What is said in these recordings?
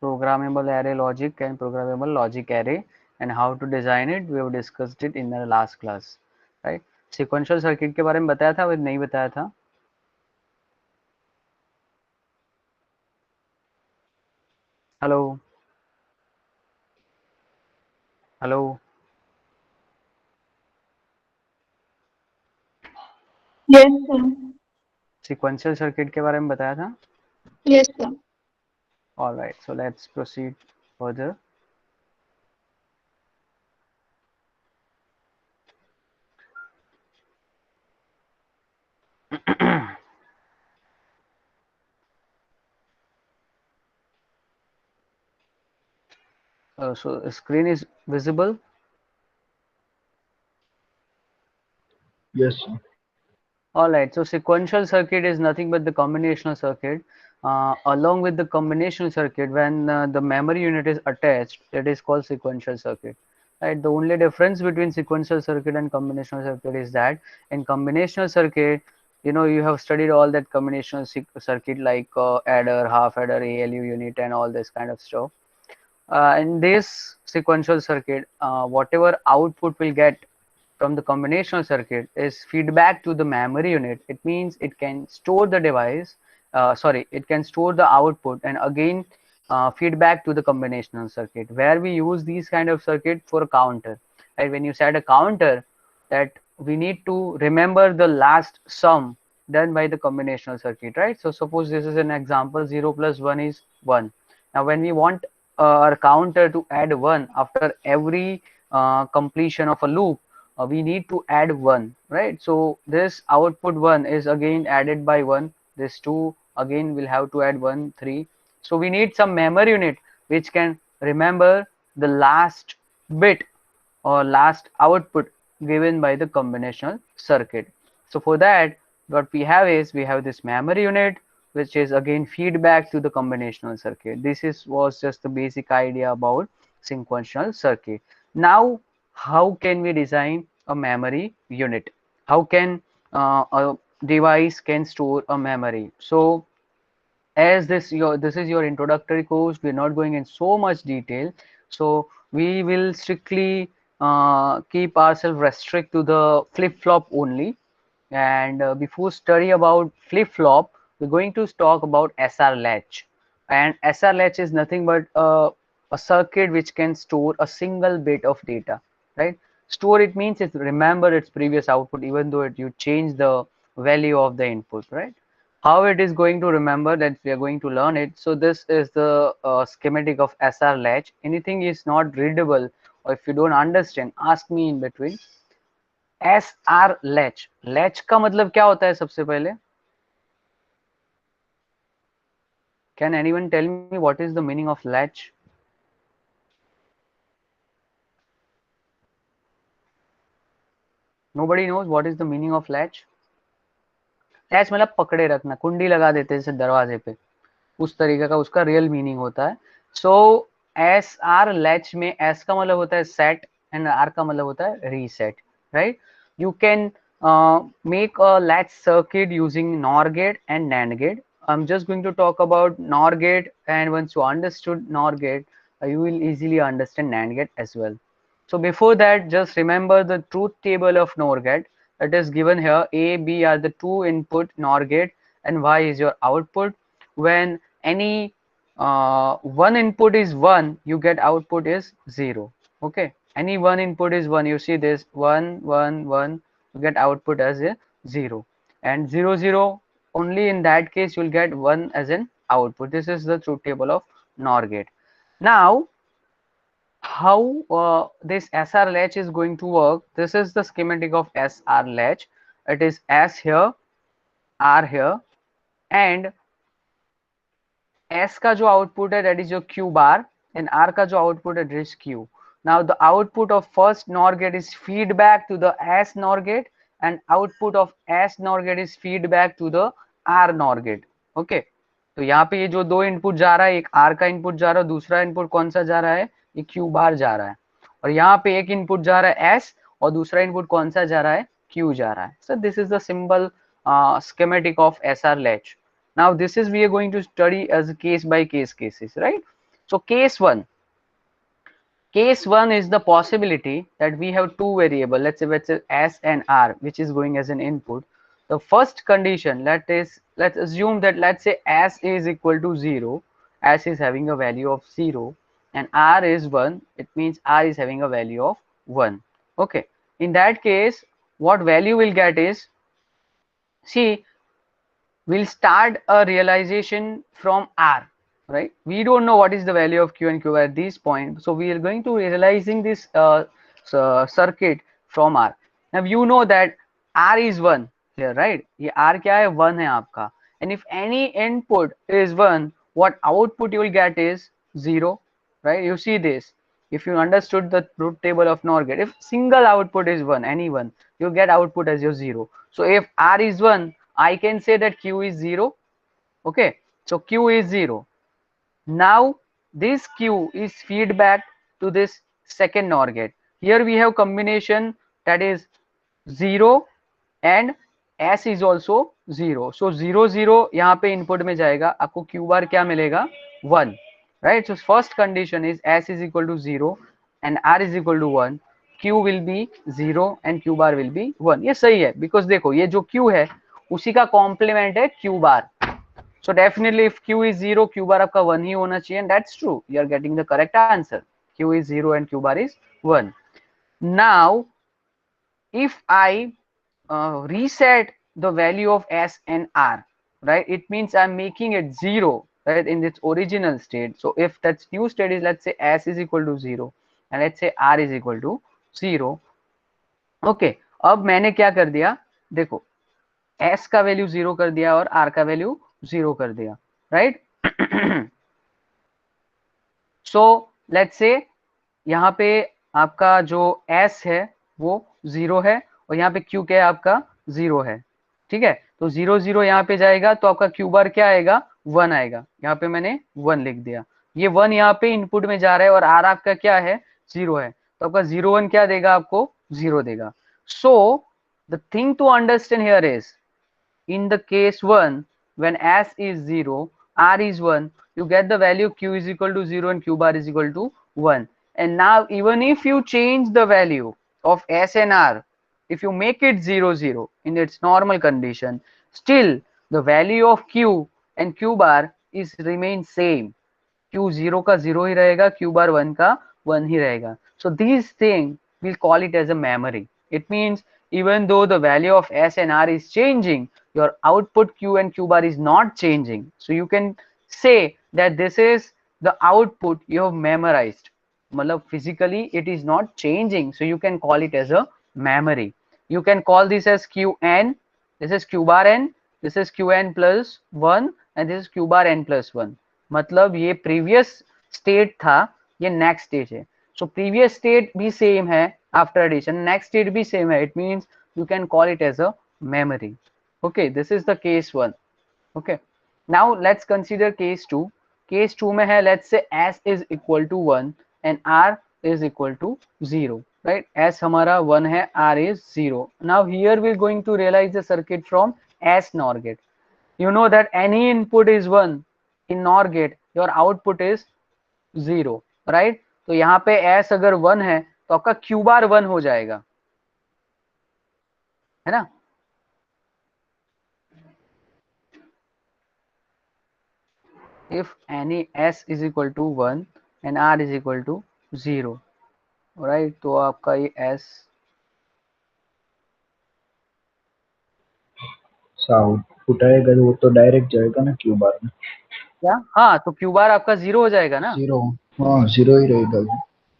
programmable array logic and programmable logic array, and how to design it we have discussed it in the last class, right? Sequential circuit के बारे में बताया था, नहीं बताया था? Hello hello Yes, sir. sequential circuit के बारे में बताया था? Yes, sir. All right, so let's proceed further. So the screen is visible. Yes, sir. All right, so sequential circuit is nothing but the combinational circuit. Along with the combinational circuit, when the memory unit is attached, it is called sequential circuit. Right. The only difference between sequential circuit and combinational circuit is that in combinational circuit, you have studied all that combinational circuit like adder, half adder, ALU unit, and all this kind of stuff. In this sequential circuit, whatever output will get from the combinational circuit is feedback to the memory unit. It means it can store the device, it can store the output and again feedback to the combinational circuit, where we use these kind of circuit for a counter. Right? When you set a counter, that we need to remember the last sum done by the combinational circuit, right? So suppose this is an example, 0 plus 1 is 1. Now when we want our counter to add 1 after every completion of a loop, we need to add 1, right? So this output 1 is again added by 1, this 2 again will have to add 1, 3. So we need some memory unit which can remember the last bit or last output given by the combinational circuit. So for that, what we have is we have this memory unit which is again feedback to the combinational circuit. This was just the basic idea about sequential circuit. Now how can we design a memory unit? How can a device can store a memory? So as this is your introductory course, we're not going in so much detail, so we will strictly keep ourselves restrict to the flip-flop only. And before study about flip-flop, we're going to talk about SR latch. And SR latch is nothing but a circuit which can store a single bit of data, right? Store, it means it remember its previous output even though you change the value of the input, right? How it is going to remember, that we are going to learn it. So this is the schematic of SR latch. Anything is not readable or if you don't understand, ask me in between. SR latch, latch का मतलब क्या होता है सबसे पहले? Can anyone tell me what is the meaning of latch? Nobody knows what is the meaning of latch? Latch मतलब पकड़े रखना, कुंडी लगा देते हैं जैसे दरवाजे पे, उस तरीके का उसका रियल मीनिंग होता है. सो एस आर लैच में एस का मतलब होता है सेट एंड आर का मतलब होता है reset, right? You can make a latch circuit using NOR gate and NAND gate. I'm just going to talk about NOR gate, and once you understood NOR gate, you will easily understand NAND gate as well. So before that, just remember the truth table of NOR gate. It is given here. A, B are the two input NOR gate and Y is your output. When any one input is 1, you get output is 0. Okay. Any one input is 1. You see this 1, 1, 1. You get output as a 0. And 0, 0. Only in that case you'll get 1 as an output. This is the truth table of NOR gate. Now, how this SR latch is going to work? This is the schematic of SR latch. It is S here, R here, and S का जो output है that is your Q bar, and R का जो output है that is Q. Now the output of first NOR gate is feedback to the S NOR gate, and output of S NOR gate is feedback to the R NOR gate. Okay. तो यहाँ पे ये जो दो input जा रहा है, एक R का इनपुट जा रहा है, दूसरा इनपुट कौन सा जा रहा है? ये Q बार जा रहा है. और यहाँ पे एक इनपुट जा रहा है S और दूसरा इनपुट कौन सा जा रहा है? Q जा रहा है. So this is the symbol schematic of SR latch. Now this is we are going to study as case by case cases, right? So case one is the possibility that we have two variable, let's say S and R, which is going as an input. The first condition, let's assume that, let's say S is equal to 0, S is having a value of 0, and R is 1, it means R is having a value of 1. Okay, in that case what value we'll get is, see, we'll start a realization from R, right? We don't know what is the value of Q and Q at this point, so we are going to realizing this circuit from R. Now you know that R is 1 here, right? ये R क्या है? 1 है आपका. And if any input is 1, what output you will get is 0, right? You see this. If you understood the truth table of NOR gate, if single output is 1, any one, you get output as your 0. So if R is 1, I can say that Q is 0. Okay, so Q is 0. Now this Q is feedback to this second NOR gate. Here we have combination that is 0 and S is also 0. So 0 0 यहाँ पे input में जाएगा, आपको Q बार क्या मिलेगा? 1, right? So first condition is S is equal to 0 and R is equal to 1. Q will be 0 and Q bar will be 1. ये सही है, because देखो ये जो Q है उसी का कॉम्प्लीमेंट है Q bar. So definitely if Q is 0, Q bar आपका 1 ही होना चाहिए, and that's true. You are getting the correct answer. Q is 0 and Q bar is 1. Now if I reset the value of S and R, right, it means I'm making it 0, right, in its original state. So if that new state is, let's say S is equal to 0 and let's say R is equal to 0. Okay, अब मैंने क्या कर दिया, देखो S का value 0 कर दिया और R का वैल्यू 0 कर दिया, राइट? सो लेट्स से यहाँ पे आपका जो S है वो 0 है और यहाँ पे Q क्या है आपका 0 है, ठीक है? तो 0 0 यहाँ पे जाएगा तो आपका Q बार क्या आएगा? 1 आएगा. यहाँ पे मैंने 1 लिख दिया. ये 1 यहाँ पे इनपुट में जा रहा है और R आपका क्या है? 0 है. तो आपका 0 1 क्या देगा? आपको 0 देगा. So the thing to understand here is, in the case 1, when S is 0, R is 1, you get the value Q is equal to 0 and Q bar is equal to 1. And now even if you change the value of S and R, if you make it 0 0 in its normal condition, still the value of Q and Q bar is remain same. Q 0 का 0 ही रहेगा, Q bar 1 का 1 ही रहेगा. So these thing we'll call it as a memory. It means even though the value of S and R is changing, your output Q and Q bar is not changing. So you can say that this is the output you have memorized. मतलब physically it is not changing, so you can call it as a memory. You can call this as Qn, this is Q bar n, this is Qn plus 1 and this is Q bar n plus 1. मतलब ये previous state था, ये next stage है. So previous state भी same है after addition, next state भी same है. It means you can call it as a memory. Okay, this is the case 1. Okay, now let's consider case 2. Case 2 में है, let's say S is equal to 1 and R is equal to 0, right? S हमारा 1 है, R is 0. Now here we're going to realize the circuit from S NOR gate. You know that any input is 1 in NOR gate, your output is 0, right? तो यहाँ पे S अगर 1 है तो आपका Q bar 1 हो जाएगा, है ना? If any S is equal to 1 and R is equal to 0, right? तो आपका ये S आउटपुट आएगा वो तो डायरेक्ट जाएगा ना Q बार में. क्या? हाँ, तो Q bar आपका 0 हो जाएगा ना? 0, हाँ 0 ही रहेगा.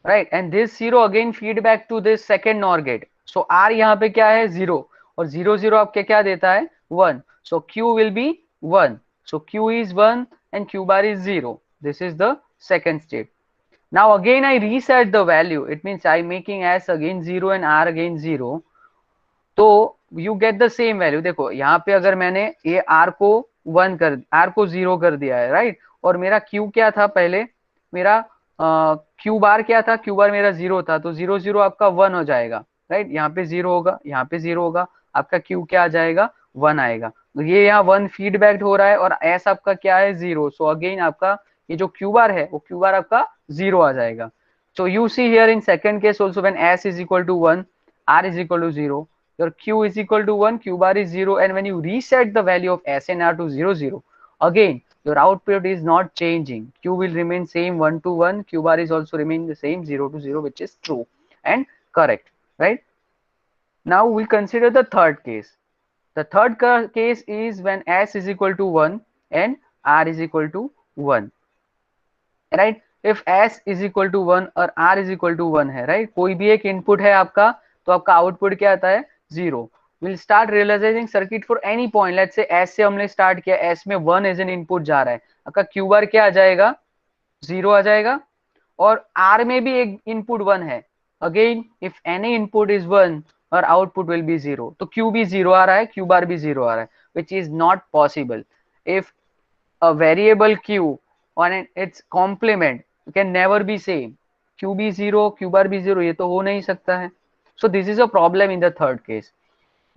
Right, and this 0 again feedback to this second NOR gate. So R यहाँ पे क्या है? 0 और 0 0 आपके क्या देता है? 1. So Q will be 1. So Q is 1 and Q bar is 0. This is the second state. Now again I reset the value. It means I'm making S again 0 and R again 0. तो you get the same value. देखो यहाँ पे अगर मैंने ये R को 0 कर दिया है, right? और मेरा Q क्या था पहले? मेरा Q बार क्या था? Q बार मेरा 0 था, तो 0 0 आपका 1 हो जाएगा, राइट? यहाँ पे 0 होगा, यहाँ पे 0 होगा, आपका Q क्या आ जाएगा? 1 आएगा. तो ये यहाँ 1 फीडबैक हो रहा है और S आपका क्या है? 0. सो अगेन आपका ये जो क्यू बार है वो क्यू बार आपका 0 आ जाएगा. So you see here in second case also, when S is equal to 1, R is equal to 0, your Q is equal to 1, Q bar is 0, and when you reset the value of S and R to 0, 0, again your output is not changing. Q will remain same 1 to 1, Q bar is also remain the same 0 to 0, which is true and correct, right? Now we consider the third case. The third case is when S is equal to 1 and R is equal to 1, right? If S is equal to 1 और R is equal to 1 है, right? कोई भी एक input है आपका, तो आपका output क्या आता है? 0. We'll start realizing circuit for any point. Let's say S से हमने स्टार्ट किया, S में 1 एज एन इनपुट जा रहा है, आपका क्यू बार क्या आ जाएगा? 0 आ जाएगा. और R में भी एक इनपुट 1 है. Again if any input is 1 और आउटपुट विल बी 0, तो क्यू भी 0 आ रहा है, क्यू बार भी 0 आ रहा है, which is not possible. If a variable q on its complement can never be same. q भी 0, q bar भी 0, ये तो हो नहीं सकता है. So this is a problem in the third case.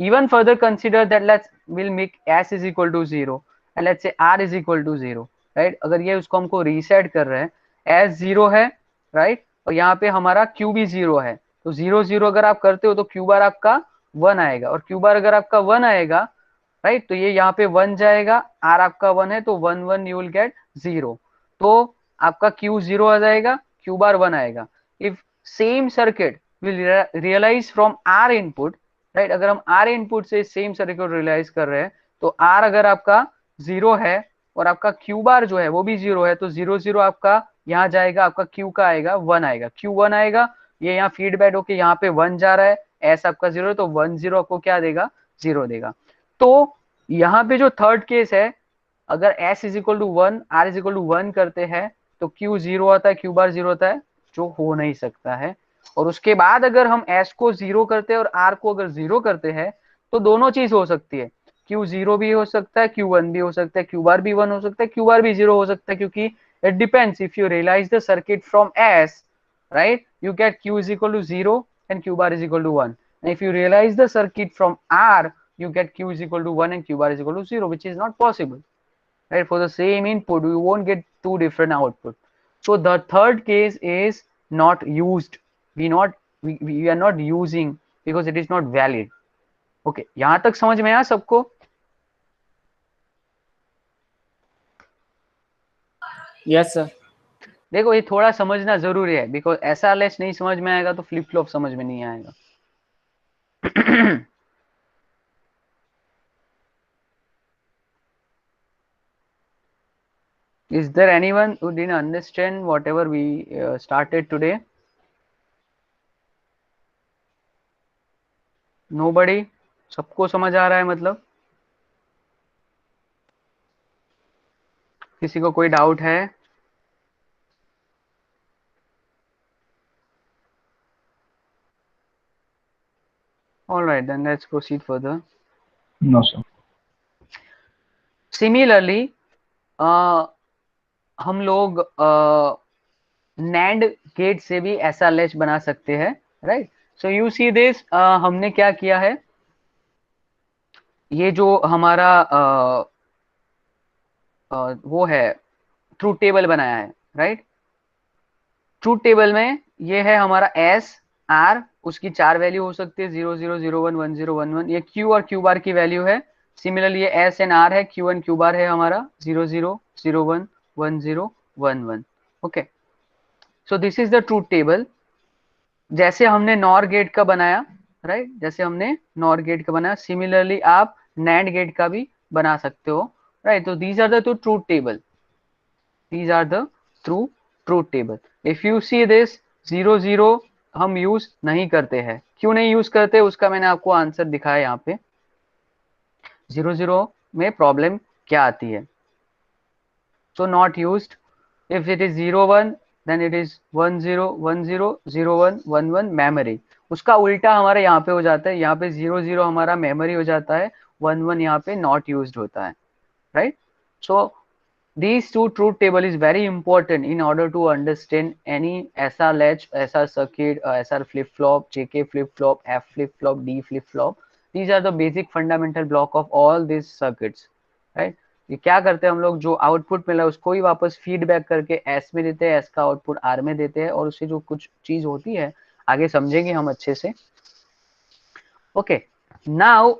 Even further consider that we'll make s is equal to 0 and let's say r is equal to 0, right? अगर ये उसको हमको रीसेट कर रहे हैं, s 0 है, right? और यहाँ पे हमारा q भी 0 है, तो 0 0 अगर आप करते हो तो q बार आपका 1 आएगा, और q बार अगर आपका 1 आएगा, राइट, तो ये यहाँ पे 1 जाएगा, r आपका 1 है तो 1 1 यू विल गेट 0, तो आपका q 0 आ जाएगा, q बार 1 आएगा. If same circuit will realize from r input, right, अगर हम r इनपुट से सेम सर्किट रियलाइज कर रहे हैं, तो r अगर आपका 0 है और आपका q बार जो है वो भी 0 है, तो 0 0 आपका यहाँ जाएगा, आपका q का आएगा 1 आएगा, q 1 आएगा, ये यहाँ फीडबैक होके यहाँ पे 1 जा रहा है, s आपका 0 है, तो 1 0 आपको क्या देगा? 0 देगा. तो यहाँ पे जो थर्ड केस है, अगर s is equal to 1, r is equal to 1 करते हैं, तो q 0 आता है, q बार 0 आता है, जो हो नहीं सकता है. और उसके बाद अगर हम s को 0 करते हैं और r को अगर 0 करते हैं, तो दोनों चीज हो सकती है. q 0 भी हो सकता है, q 1 भी हो सकता है, q बार भी 1 हो सकता है, q बार भी 0 हो सकता है, क्योंकि it depends. If you realize the circuit from s, right, you get q is equal to 0 and q bar is equal to 1. And if you realize the circuit from r, you get q is equal to 1 and q bar is equal to 0, which is not possible, right? For the same input we won't get two different output. So the third case is not used. We are not using because it is not valid. Okay, यहाँ तक समझ में आया सबको? Yes sir. देखो ये थोड़ा समझना जरूरी है, बिकॉज SRLS नहीं समझ में आएगा तो फ्लिप फ्लॉप समझ में नहीं आएगा. Is there anyone who didn't understand whatever we started today? Nobody? सबको समझ आ रहा है मतलब? किसी को कोई डाउट है? All right, then let's proceed further. No, sir. Similarly, हम लोग NAND गेट से भी ऐसा लैच बना सकते हैं, right? So you see this, हमने क्या किया है, ये जो हमारा वो है ट्रूथ टेबल बनाया है, राइट? ट्रूथ टेबल में ये है हमारा S R, उसकी 4 वैल्यू हो सकती है, 0 0 0 1 1 0 1 1. ये Q और Q बार की वैल्यू है. सिमिलरली ये S एंड R है, Q एंड Q बार है हमारा 0 0 0 1 1 0 1 1. Okay, so this is the truth table. जैसे हमने नॉर गेट का बनाया, राइट, जैसे हमने नॉर गेट का बनाया, सिमिलरली आप नैंड गेट का भी बना सकते हो, राइट? तो these are the two truth table, these are the truth table. If you see this 0 0 हम यूज नहीं करते हैं. क्यों नहीं यूज करते उसका मैंने आपको आंसर दिखाया यहाँ पे. 0 0 में प्रॉब्लम क्या आती है? So not used. If it is 0 1, then it is 1 0 1 0 0 1 1 1 memory. उसका उल्टा हमारा यहाँ पे हो जाता है, यहाँ पे 0 0 हमारा मेमोरी हो जाता है, 1 1 यहाँ पे नॉट यूज्ड होता है, right? So these two truth table is very important in order to understand any SR latch, SR circuit, SR flip flop, JK flip flop, F flip flop, D flip flop. These are the basic fundamental block of all these circuits, right? ये क्या करते हैं हम लोग, जो output मिला उसको ही वापस फीडबैक करके एस में देते हैं, एस का आउटपुट आर में देते हैं, और उससे जो कुछ चीज होती है आगे समझेंगे हम अच्छे से। Okay, now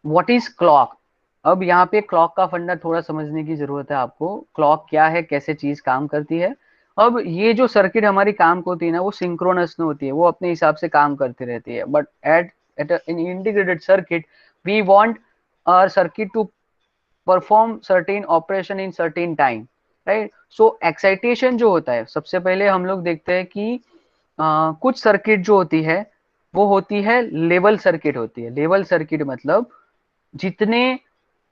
what is clock. अब यहाँ पे क्लॉक का फंडा थोड़ा समझने की जरूरत है आपको। क्लॉक क्या है, कैसे चीज काम करती है। अब ये जो सर्किट हमारी काम होती है ना, वो सिंक्रोनस में होती है, वो अपने हिसाब से काम करती रहती है। But at at in integrated circuit we want our circuit to perform certain operation in certain time, right. So excitation जो होता है, सबसे पहले हम लोग देखते हैं कि कुछ सर्किट जो होती है वो होती है लेवल सर्किट होती है। लेवल सर्किट मतलब जितने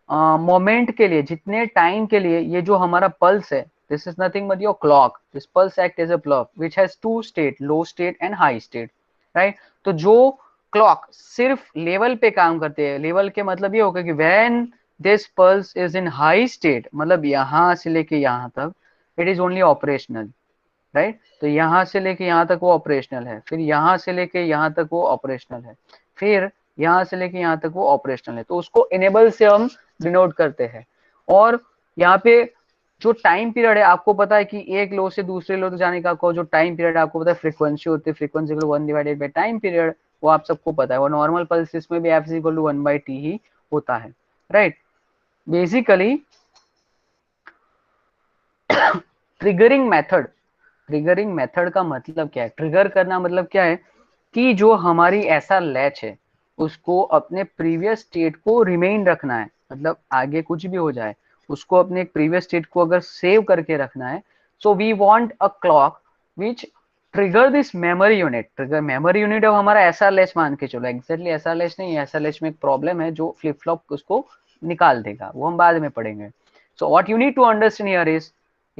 मोमेंट के लिए, जितने टाइम के लिए ये जो हमारा पल्स है, this is nothing but your clock. This pulse act as a clock which has two state, low state and high state, right. तो जो क्लॉक सिर्फ लेवल पे काम करते हैं, लेवल के मतलब ये होगा कि when this pulse is in high state, मतलब यहां से लेके यहां तक it is only operational, right. तो यहाँ से लेके यहाँ तक वो ऑपरेशनल है, फिर यहाँ से लेके यहाँ तक वो ऑपरेशनल है, फिर यहाँ से लेके यहाँ तक वो ऑपरेशनल है। तो उसको इनेबल से हम डिनोट करते हैं। और यहाँ पे जो टाइम पीरियड है, आपको पता है कि एक लो से दूसरे लो तक जाने का जो टाइम पीरियड है, आपको पता है फ्रीक्वेंसी होती है, frequency equal 1 divided by time period, वो आप सबको पता है। और नॉर्मल पल्स में भी F is equal to 1/t ही होता है, right. Basically triggering method, triggering method का मतलब क्या है, ट्रिगर करना मतलब क्या है कि जो हमारी ऐसा लैच है उसको अपने प्रीवियस स्टेट को रिमेन रखना है, मतलब आगे कुछ भी हो जाए उसको अपने प्रीवियस स्टेट को अगर सेव करके रखना है। So we want a clock which trigger this memory unit. Trigger memory unit अब हमारा ऐसा लैच मान के चलो, एग्जैक्टली ऐसा लैच नहीं है, ऐसा लैच में एक प्रॉब्लम है जो फ्लिप फ्लॉप उसको निकाल देगा, वो हम बाद में पढ़ेंगे। So what you need to understand here is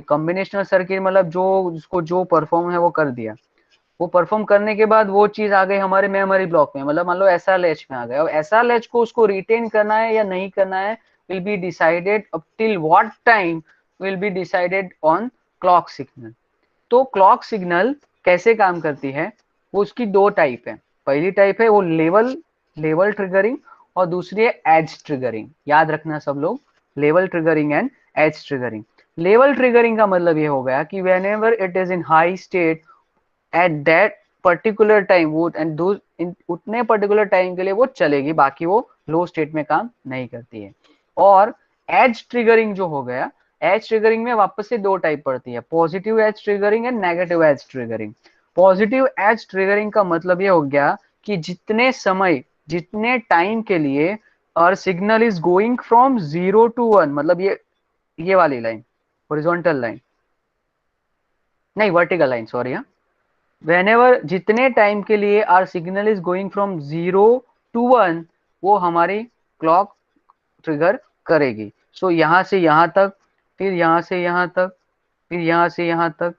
combinational circuit, मतलब जो उसको जो परफॉर्म है वो कर दिया, वो परफॉर्म करने के बाद वो चीज आ गई हमारे मेमोरी ब्लॉक में, मतलब मान लो एसआर लैच में आ गया। अब एसआर लैच को उसको रिटेन करना है या नहीं करना है will be decided up till what time will be decided on clock signal. तो क्लॉक सिग्नल कैसे काम करती है, वो उसकी दो टाइप है। पहली टाइप है वो लेवल लेवल ट्रिगरिंग, और दूसरी है एज ट्रिगरिंग। याद रखना सब लोग, level triggering and edge triggering. Level triggering का मतलब ये हो गया कि when ever it is in high state at that particular time, वो एंड उतने पर्टिकुलर टाइम के लिए वो चलेगी, बाकी वो लो स्टेट में काम नहीं करती है। और एज ट्रिगरिंग जो हो गया, एज ट्रिगरिंग में वापस से दो टाइप पड़ती है, positive edge triggering and negative edge triggering. Positive edge triggering का मतलब ये हो गया कि जितने समय, जितने टाइम के लिए और signal is going from 0 to 1, मतलब ये वाली लाइन, हॉरिजॉन्टल लाइन नहीं, वर्टिकल लाइन, सॉरी। हाँ, वेनेवर जितने टाइम के लिए R signal is going from 0 to 1, वो हमारी क्लॉक ट्रिगर करेगी। सो यहाँ से यहाँ तक, फिर यहाँ से यहाँ तक, फिर यहाँ से यहाँ तक,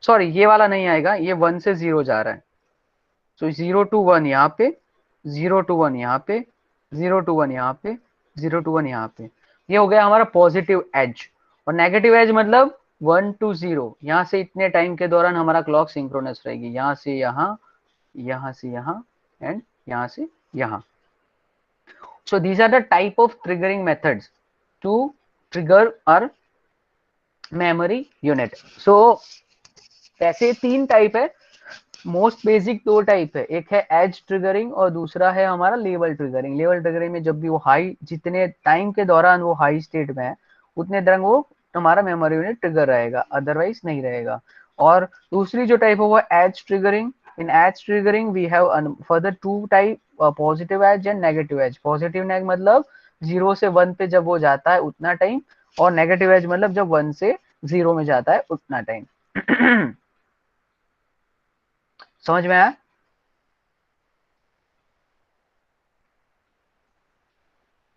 सॉरी ये वाला नहीं आएगा, ये 1 से 0 जा रहा है। सो 0 to 1 यहाँ पे, 0 to 1 यहाँ पे, 0 to 1 यहाँ पे, 0 to 1 यहाँ पे, ये हो गया हमारा पॉजिटिव एज। और नेगेटिव एज मतलब 1 to 0, यहाँ से इतने टाइम के दौरान हमारा क्लॉक सिंक्रोनस रहेगी, यहाँ से यहाँ, यहाँ से यहाँ एंड यहाँ से यहाँ। So these are the type of triggering methods to trigger our memory unit. So ऐसे तीन टाइप है, मोस्ट बेसिक दो टाइप है, एक है एज ट्रिगरिंग और दूसरा है हमारा लेवल ट्रिगरिंग। लेवल ट्रिगरिंग में जब भी वो हाई, जितने टाइम के दौरान वो हाई स्टेट में है उतने दौरान वो हमारा मेमोरी यूनिट ट्रिगर रहेगा, अदरवाइज नहीं रहेगा। और दूसरी जो टाइप है वो edge triggering. In edge triggering we have further two type, positive edge and negative edge. Positive neg मतलब 0 से 1 पे जब वो जाता है उतना टाइम, और नेगेटिव एज मतलब जब 1 से 0 में जाता है उतना टाइम। समझ में आया?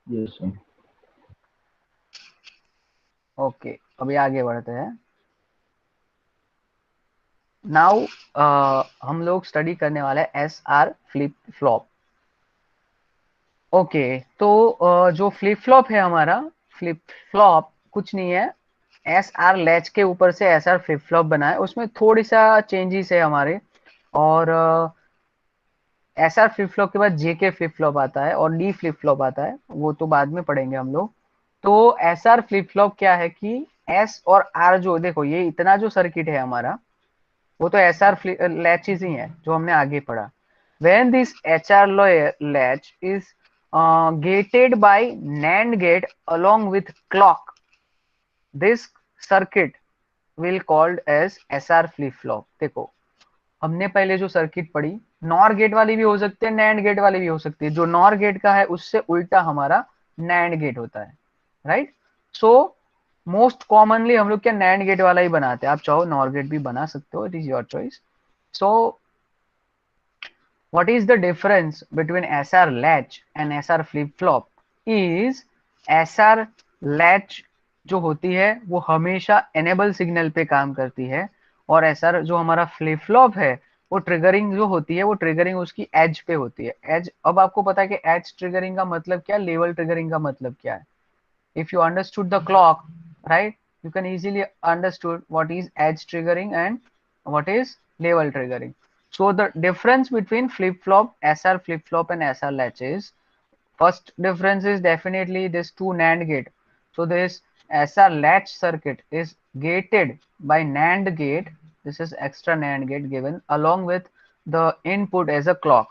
Yes sir. ओके, अभी आगे बढ़ते हैं। नाउ हम लोग स्टडी करने वाले हैं S R flip flop. Okay, तो जो फ्लिप फ्लॉप है हमारा, फ्लिप फ्लॉप कुछ नहीं है, एस आर लैच के ऊपर से एस आर फ्लिप फ्लॉप बना है, उसमें थोड़ी सा चेंजेस है हमारे। और एस आर फ्लिप फ्लॉप के बाद जे के फ्लिप फ्लॉप आता है और डी फ्लिप फ्लॉप आता है, वो तो बाद में पढ़ेंगे हम लोग। तो SR फ्लिप फ्लॉप क्या है कि S और R जो देखो ये इतना जो सर्किट है हमारा वो तो SR लैचेस ही है जो हमने आगे पढ़ा. When this HR latch is gated by NAND gate along with clock, this circuit will called as SR flip flop. देखो हमने पहले जो सर्किट पढ़ी नॉर गेट वाली भी हो सकती है नैंड गेट वाली भी हो सकती है. जो नॉर गेट का है उससे उल्टा हमारा नैंड गेट होता है, राइट. सो मोस्ट कॉमनली हम लोग क्या नैंड गेट वाला ही बनाते हैं. आप चाहो नॉर गेट भी बना सकते हो, it is your choice. So what is the difference between SR latch and SR flip flop is SR latch जो होती है वो हमेशा enable सिग्नल पे काम करती है और SR जो हमारा फ्लिप फ्लॉप है वो ट्रिगरिंग जो होती है वो ट्रिगरिंग उसकी एज पे होती है. एज अब आपको पता है कि एज ट्रिगरिंग का मतलब क्या, लेवल ट्रिगरिंग का मतलब क्या है. if you understood the clock, right, you can easily understood what is edge triggering and what is level triggering. So the difference between flip flop, SR flip flop and SR latch is, first difference is definitely this two NAND gate. So this SR latch circuit is gated by NAND gate. This is extra NAND gate given along with the input as a clock.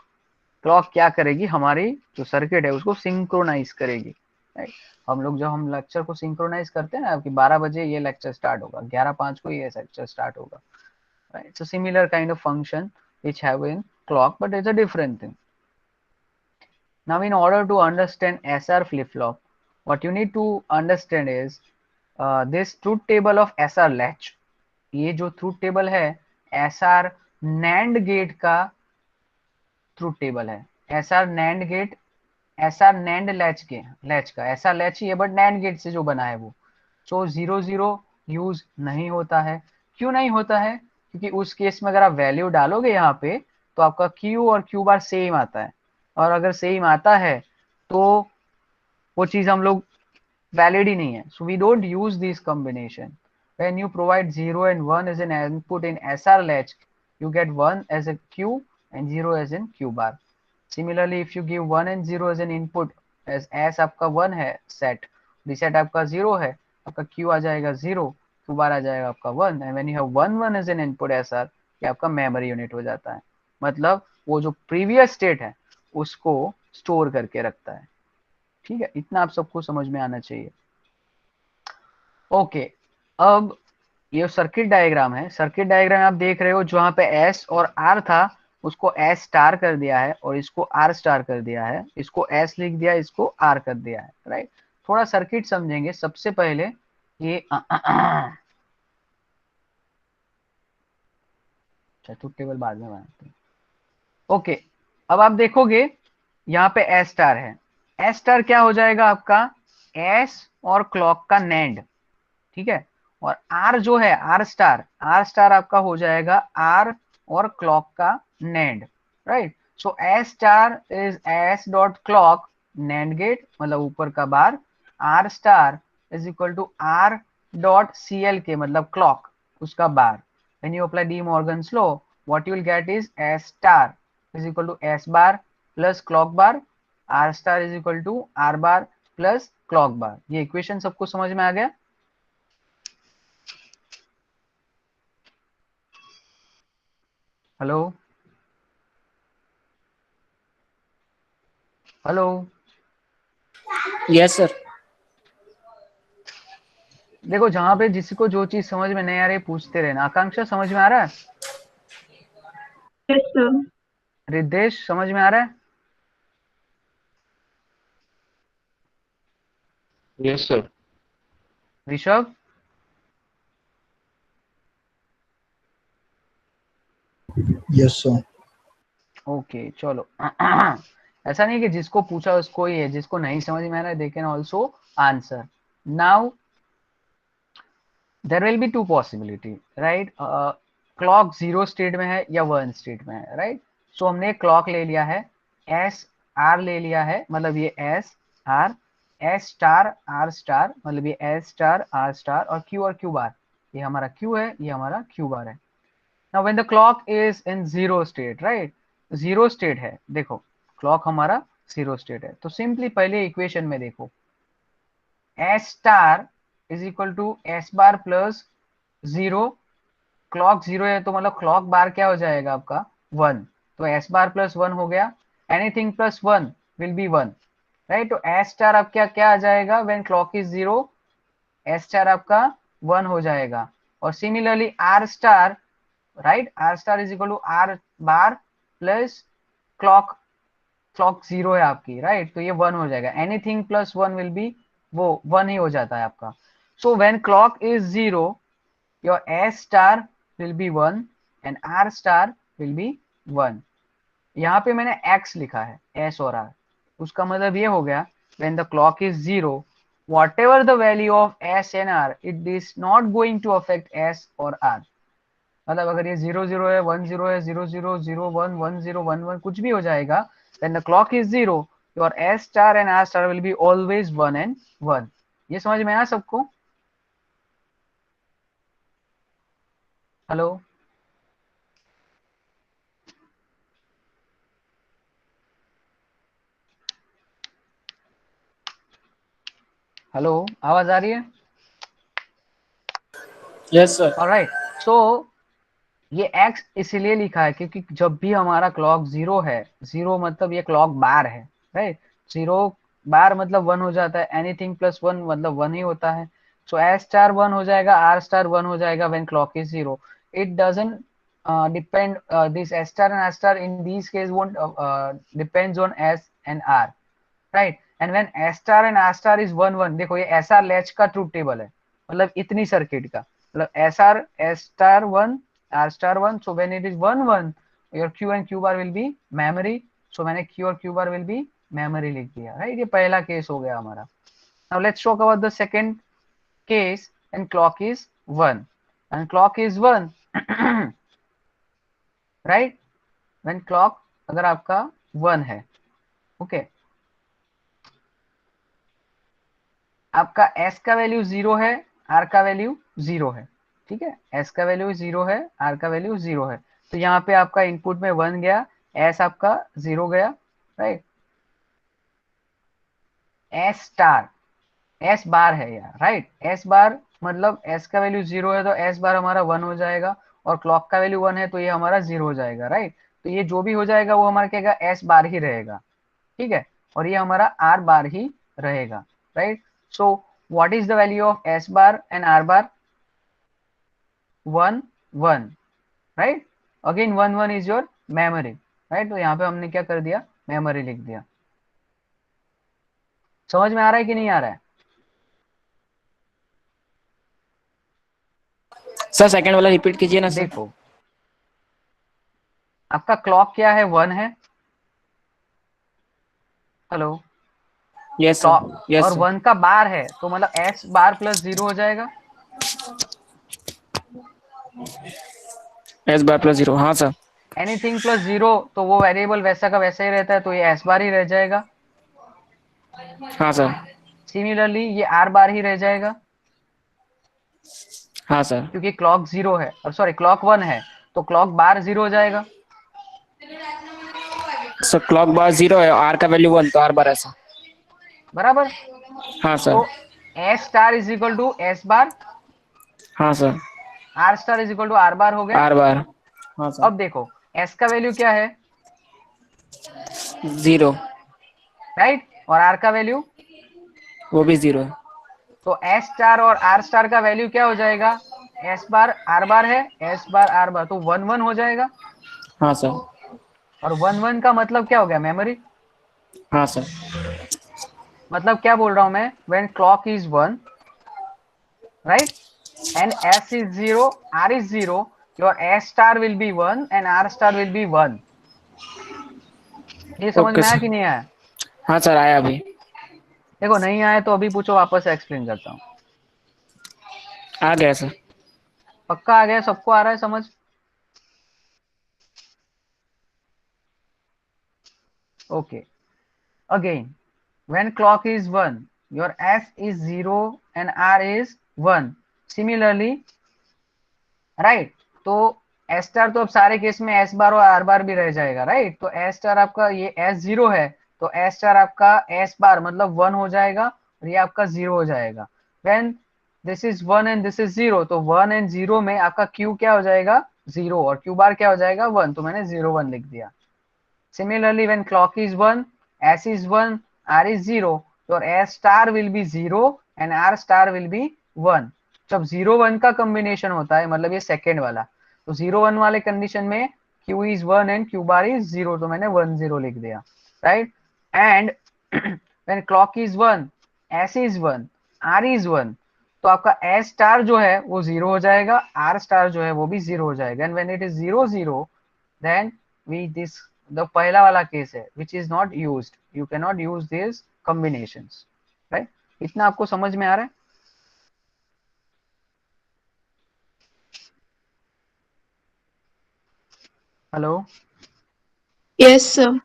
Clock क्या करेगी, हमारी जो circuit है उसको synchronise करेगी, right. हम लोग जब हम लेक्चर को सिंक्रोनाइज करते हैं ना कि 12 बजे ये लेक्चर स्टार्ट होगा, 11:05 को ये लेक्चर स्टार्ट होगा, right. So similar kind of function which have in clock, but it's a different thing. Now in order to understand SR flip flop, what you need to understand is this truth table of SR latch. ये जो truth table है SR NAND gate का truth table है. SR NAND gate, SR NAND latch का SR latch ही है but NAND gate से जो बना है वो. सो 0 यूज नहीं होता है. क्यों नहीं होता है, क्योंकि उस केस में अगर आप वैल्यू डालोगे यहाँ पे तो आपका Q और Q बार सेम आता है और अगर सेम आता है तो वो चीज हम लोग वैलिड ही नहीं है. So we don't use this combination. When you provide 0 and 1 as an input in SR latch, you get 1 as a Q and 0 as in Q bar. Similarly, if you give 1 and 0 as an input, as S आपका 1 है set, reset आपका 0 है, आपका Q आ जाएगा 0, Q बार आ जाएगा आपका 1, and when you have 1 1 as an input SR, ये आपका मेमोरी यूनिट हो जाता है. मतलब वो जो प्रीवियस स्टेट है उसको स्टोर करके रखता है. ठीक है, इतना आप सबको समझ में आना चाहिए. ओके, अब ये सर्किट डायग्राम है. सर्किट डायग्राम आप देख रहे हो जहाँ पे S और R था उसको S स्टार कर दिया है और इसको R स्टार कर दिया है, इसको S लिख दिया, इसको R कर दिया है, राइट. थोड़ा सर्किट समझेंगे. सबसे पहले ये ट्रूथ टेबल बाद में बनाते हैं. ओके, अब आप देखोगे यहाँ पे S स्टार है. S स्टार क्या हो जाएगा आपका, S और क्लॉक का NAND, ठीक है. और R जो है R स्टार आपका हो जाएगा R और क्लॉक का NAND, right. So S star is S dot clock NAND gate, मतलब ऊपर का bar. R star is equal to R dot CLK मतलब क्लॉक उसका bar. When you apply De Morgan's law, what you will get is S star is equal to S bar plus clock bar, R star is equal to R bar plus clock bar. ये equation सबको समझ में आ गया. Hello hello. Yes, sir. देखो जहां पे जिसको जो चीज समझ में नहीं आ रही पूछते रहना. आकांक्षा समझ में आ रहा है, Yes, sir. रिद्धेश समझ में आ रहा है, Yes, sir. Rishabh. Yes sir. Okay चलो. ऐसा नहीं कि जिसको पूछा उसको ही है, जिसको नहीं समझ में आ रहा है they can also answer. Now there will be two possibility, right. Clock 0 state में है या 1 स्टेट में है, राइट. सो हमने क्लॉक ले लिया है, S R ले लिया है, मतलब ये S R, S star R star मतलब ये S स्टार R स्टार, और Q और Q बार, ये हमारा Q है, ये हमारा Q बार है. Now when the clock is in 0 state, right, 0 state है, देखो क्लॉक हमारा 0 स्टेट है, तो सिंपली पहले इक्वेशन में देखो S star is equal to S bar plus 0, clock 0 है तो मतलब क्लॉक बार क्या हो जाएगा आपका 1, तो एस बार प्लस 1 हो गया, anything plus 1 will be 1, right. तो एस स्टार आपका क्या आ जाएगा when clock is 0, S star आपका 1 हो जाएगा। और similarly R star, right, R star is equal to R bar plus clock, clock 0 है आपकी, राइट, तो ये 1 हो जाएगा, एनीथिंग प्लस 1 विल बी वो 1 ही हो जाता है आपका। So when clock is 0, your S star will be 1 and R star will be 1। यहाँ पे मैंने x लिखा है, s और r, उसका मतलब ये हो गया when the clock is 0, whatever the value of s and r, it is not going to affect s और r। मतलब अगर ये 0 0 है, 1 0 है, 0 0 0 1 1 0 1 1 कुछ भी हो जाएगा, when the clock is 0, your s star and r star will be always 1 and 1। ये समझ में आया सबको? हेलो हेलो, आवाज आ रही है? Yes, sir. ऑलराइट, सो ये x इसलिए लिखा है क्योंकि जब भी हमारा क्लॉक 0 है, 0 मतलब ये क्लॉक बार है, राइट, 0 बार मतलब 1 हो जाता है, एनीथिंग प्लस 1 मतलब 1 ही होता है। सो एस स्टार 1 हो जाएगा, आर स्टार 1 हो जाएगा when clock is 0। It doesn't depend, this S star and R star in this case won't depends on S and R, right. And when S star and R star is 1 1, देखो ये S R latch का truth table है, मतलब इतनी circuit का, मतलब S star 1 r star 1, so when it is 1 1, your q and q bar will be memory, so मैंने q और q bar will be memory लिख दिया, राइट। ये पहला केस हो गया हमारा। now let's talk about the second case and clock is 1 and clock is 1 right, when clock अगर आपका 1 है, ओके, आपका s का वैल्यू 0 है, r का वैल्यू 0 है, ठीक है, s का वैल्यू 0 है, r का वैल्यू 0 है, तो यहाँ पे आपका इनपुट में 1 गया, s आपका 0 गया, राइट। s स्टार, s बार है यार, राइट, s बार मतलब s का वैल्यू 0 है तो s बार हमारा 1 हो जाएगा, और क्लॉक का वैल्यू 1 है तो ये हमारा 0 हो जाएगा, राइट। तो ये जो भी हो जाएगा वो हमारा क्या s बार ही रहेगा, ठीक है, और ये हमारा r बार ही रहेगा, right. So what is the value of s bar and r bar? 1 1, right, again 1 1 is your memory, right. तो यहाँ पे हमने क्या कर दिया, मेमोरी लिख दिया। समझ में आ रहा है कि नहीं आ रहा है? सर सेकंड वाला रिपीट कीजिए ना सर। देखो आपका क्लॉक क्या है, 1 है, hello, yes sir, clock yes और सर। 1 का बार है तो मतलब s बार प्लस 0 हो जाएगा, एस बार प्लस 0, हाँ सर। एनीथिंग प्लस 0 तो वो वेरिएबल वैसा का वैसा ही रहता है, तो ये s बार ही रह जाएगा। हाँ सर। सिमिलरली ये r बार ही रह जाएगा हाँ सर। क्योंकि क्लॉक 0 है, और सॉरी क्लॉक 1 है तो क्लॉक बार 0 हो जाएगा। सर क्लॉक बार 0 है, आर का वैल्यू 1, तो आर बार ऐसा। बराबर, हाँ सर। तो s star is equal to s bar, हाँ sir. r star is equal to r bar हो गया। आर बार, हाँ सर। अब देखो s का वैल्यू क्या है, 0, राइट, और r का वैल्यू, वो भी 0 है। तो s स्टार और r स्टार का वैल्यू क्या हो जाएगा, s बार r बार है, s बार r बार, तो 1 1 हो जाएगा। हाँ सर। और 1 1 का मतलब क्या हो गया, मेमोरी। हाँ सर। मतलब क्या बोल रहा हूं मैं, when clock is 1, right, and s is 0, r is 0, your s star will be 1 and r star will be 1। ये समझ ओके में आया सर। कि नहीं आया? हाँ सर, आया अभी। देखो नहीं आया तो अभी पूछो, वापस एक्सप्लेन करता हूँ। आ गया सर। पक्का आ गया, सबको आ रहा है समझ? Okay, again when clock is 1, your s is 0 and r is 1। Similarly, right, तो एस स्टार तो अब सारे केस में एस बार और आर बार भी रह जाएगा, राइट। तो एस स्टार आपका ये एस 0 है तो एस स्टार आपका एस बार मतलब 1 हो जाएगा, और ये आपका 0 हो जाएगा। When this is 1 and this is 0, तो 1 एंड 0 में आपका Q क्या हो जाएगा 0 और Q बार क्या हो जाएगा 1, तो मैंने 0 1 लिख दिया। Similarly, when clock is 1, S is 1, R is 0, your S star will be 0 and R star will be 1. जब 0 1 का कॉम्बिनेशन होता है, मतलब ये सेकेंड वाला, तो 0 1 वाले कंडीशन में Q is 1 and Q bar is 0, तो मैंने 1 0 लिख दिया, right. And when clock is 1, S is 1, R is 1, तो आपका S स्टार जो है वो 0 हो जाएगा, R स्टार जो है वो भी 0 हो जाएगा। And when it is 0 0, then we this the पहला वाला केस है which is not used, you cannot use these combinations, right? इतना आपको समझ में आ रहा है? Hello, Yes, sir.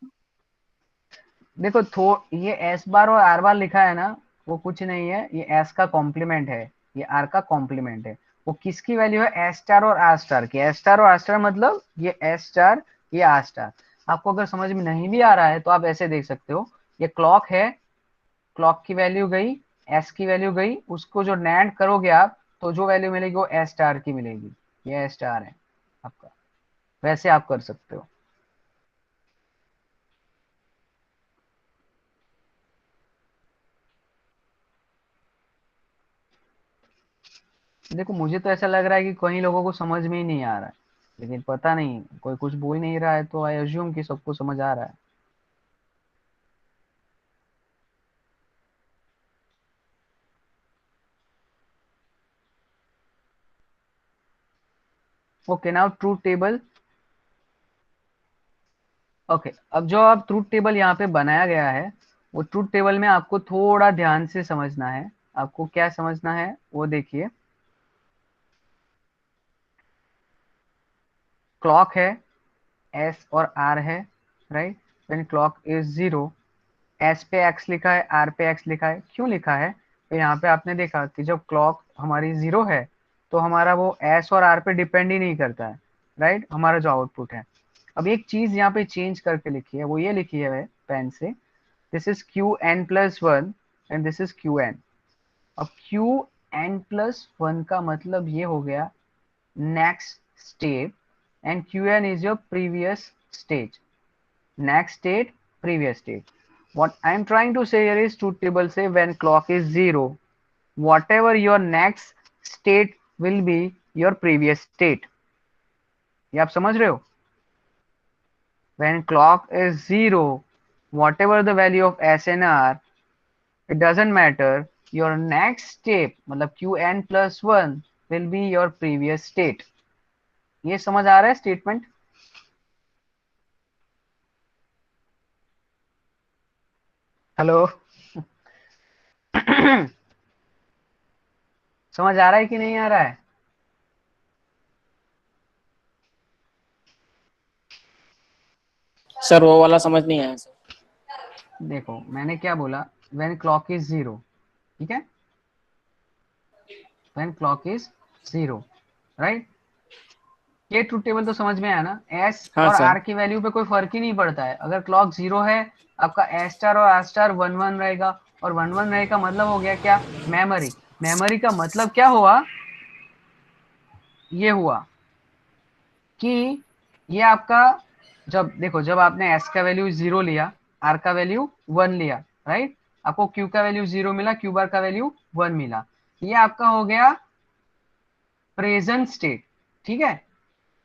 देखो ये एस बार और आर बार लिखा है ना, वो कुछ नहीं है, ये एस का कॉम्प्लीमेंट है, ये आर का कॉम्प्लीमेंट है। वो किसकी वैल्यू है, एस स्टार और आर स्टार की। एस स्टार और आर स्टार मतलब ये एस स्टार, ये आर स्टार। आपको अगर समझ में नहीं भी आ रहा है तो आप ऐसे देख सकते हो, ये क्लॉक है, क्लॉक की वैल्यू गई, एस की वैल्यू गई, उसको जो नैंड करोगे आप तो जो वैल्यू मिलेगी वो एस स्टार की मिलेगी, ये एस स्टार है आपका। वैसे आप कर सकते हो। देखो मुझे तो ऐसा लग रहा है कि कई लोगों को समझ में ही नहीं आ रहा है, लेकिन पता नहीं, कोई कुछ बोल नहीं रहा है, तो आई अज्यूम कि सबको समझ आ रहा है। Okay, now truth table. Okay, अब जो आप ट्रूथ टेबल यहाँ पे बनाया गया है, वो ट्रूथ टेबल में आपको थोड़ा ध्यान से समझना है। आपको क्या समझना है वो देखिए। क्लॉक है, एस और आर है, right. When clock is 0, S पे एक्स लिखा है, आर पे एक्स लिखा है। क्यों लिखा है, तो यहाँ पे आपने देखा कि जब क्लॉक हमारी 0 है तो हमारा वो एस और आर पे डिपेंड ही नहीं करता है, राइट, हमारा जो आउटपुट है। अब एक चीज यहाँ पे चेंज करके लिखी है, वो ये लिखी है पेन से, this is Q N plus one and this is Q N. अब क्यू एन प्लस वन का मतलब ये हो गया next step, and Q N is your previous stage, next state, previous state. What I am trying to say here is truth table say when clock is 0, whatever your next state will be your previous state. ये आप समझ रहे हो? When clock is 0, whatever the value of S and R, it doesn't matter, your next step मतलब Qn plus 1 will be your previous state. ये समझ आ रहा है स्टेटमेंट? हेलो समझ आ रहा है कि नहीं आ रहा है? सर वो वाला समझ नहीं आया सर। देखो मैंने क्या बोला, व्हेन क्लॉक इज 0, ठीक है, व्हेन क्लॉक इज 0, राइट। ये ट्रूथ टेबल तो समझ में आया ना। एस हाँ और सर। आर की वैल्यू पे कोई फर्क ही नहीं पड़ता है। अगर क्लॉक 0 है, आपका एस स्टार और आर स्टार 1 1 रहेगा, और 1 1 रहेगा मतलब हो गया क्या, मेमोरी। मेमोरी का मतलब क्या हुआ, ये हुआ कि ये आपका, जब देखो जब आपने एस का वैल्यू 0 लिया, आर का वैल्यू 1 लिया, राइट, आपको क्यू का वैल्यू 0 मिला, क्यू बार का वैल्यू 1 मिला, ये आपका हो गया प्रेजेंट स्टेट, ठीक है।